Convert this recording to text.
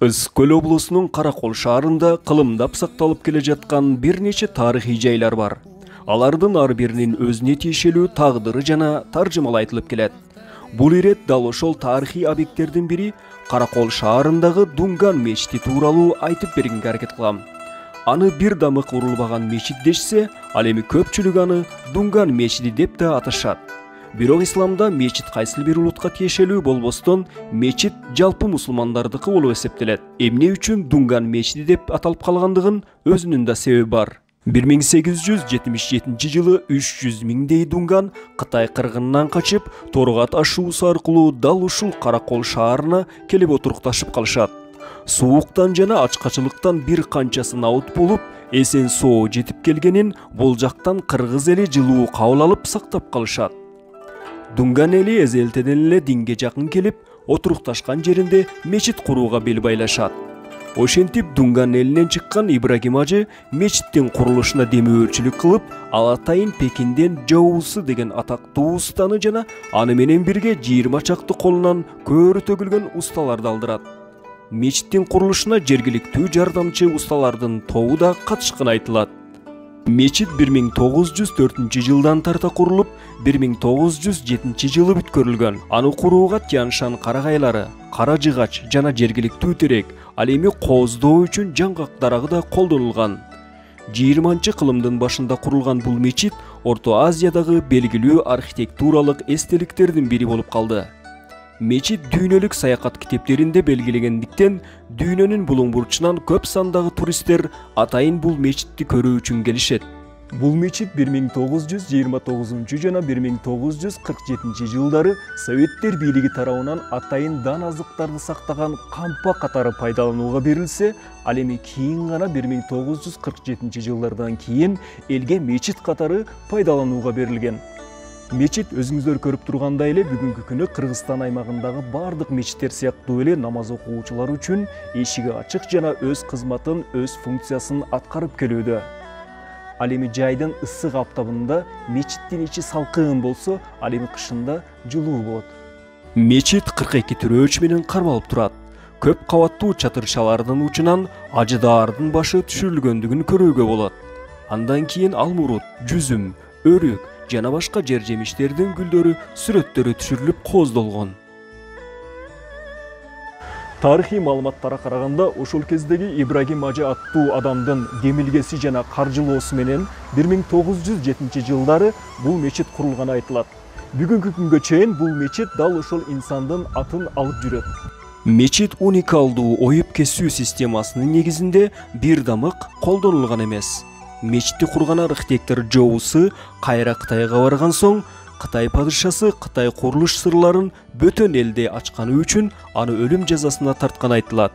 Ысык-Көл облусунун Каракол шаарында кылымдап сакталып келе жаткан бир нече тарыхый жайлар бар. Алардын ар биринин өзүнө тиешелүү тагдыры жана таржымал айтылып келет. Бул ирет дал ошол тарыхый объекттердин бири Каракол шаарындагы Дунган мечити тууралуу айтып бергенге аракет кылам. Аны бир дамы курулбаган мечит дешсе, ал эми көпчүлүк аны Дунган мечити деп да аташат. Бирок исламда мечит кайсыл бир улутка тиешелүү болбостон, мечит жалпы мусулмандардыкы болуп эсептелет. Эмне үчүн Дунган мечити деп аталып калгандыгын өзүнүн да себеби бар. 1877 жылы 300 миңдей Дунган Кытай кыргынынан качып, Торгат ашуусу аркылуу дал ушул Каракол шаарына келип отурукташып калышат. Сууктан жана ачкачылыктан бир канчасы наут болуп, эсен соо жетип келгенин бул жактан кыргыз эли жылуу кабыл алып сактап калышат. Дунган эли эзелтеден эле динге жакын келип, отурукташкан жеринде мечит курууга бел байлашат. Ошентип Дунган элинен чыккан Ибрагим ажы мечиттин курулушуна демөөрчүлүк кылып, ал атайын Пекинден Жоусу деген атактуу устаны жана аны менен бирге 20 чакты колунан көөрү төгүлгөн усталарды алдырат. Мечиттин курулушуна жергиликтүү жардамчы усталардын тобу да катышканы айтылат. Мечит 1904 жылдан тарта курулуп, 1907 жылы бүткөрүлгөн. Аны курууга Тяншан карагайлары, кара жыгач жана жергиликтүү терек, ал эми кооздоо үчүн жаңгак дарагы да колдонулган. 20-чы кылымдын башында курулган бул мечит Орто Азиядагы белгилүү архитектуралык эстеликтердин бири болуп калды. Мечит дүйнөлүк саякат китептеринде белгилегендиктен, дүйнөнүн булуң бурчунан көп сандагы туристтер атайын бул мечитти көрүү үчүн келишет. Бул мечит 1929 жана 1947 жылдары Советтер бийлиги тарабынан атайын дан азыктарды сактаган кампа катары пайдаланууга берилсе, ал эми кийин гана 1947 жылдардан кийин элге мечит катары пайдаланууга берилген. Мечит өзүңүздөр көрүп тургандай эле бүгүнкү күнү Кыргызстан аймагындагы бардык мечиттер сыяктуу эле намаз окуучулар үчүн эшиги ачык жана өз кызматын, өз функциясын аткарып келүүдө. Ал эми жайдын ысык аптабында мечиттин ичи салкын болсо, ал эми кышында жылуу болот. Мечит 42 түрөөч менен кармалып турат. Көп кабаттуу чатыршалардын учунан ажыдаардын башы түшүрүлгөндүгүн көрүүгө болот. Андан кийин алмурут, жүзүм, өрүк жана башка жер жемиштердин гүлдөрү, сүрөттөрү түшүрүлүп кооздолгон. Тарыхый маалыматтарга караганда, ошол кездеги Ибрагим ажы аттуу адамдын демилгеси жана каржылоосу менен 1907 жылдары бул мечит курулганы айтылат. Бүгүнкү күнгө чейин бул мечит дал ошол инсандын атын алып жүрөт. Мечит уникалдуу оюп кесүү системасынын негизинде бир дамык колдонулган эмес. Мечитти курган архитектор Жоусу кайра Кытайга барган соң, Кытай падышасы Кытай курулуш сырларын бөтөн элде ачканы үчүн аны өлүм жазасына тартканы айтылат.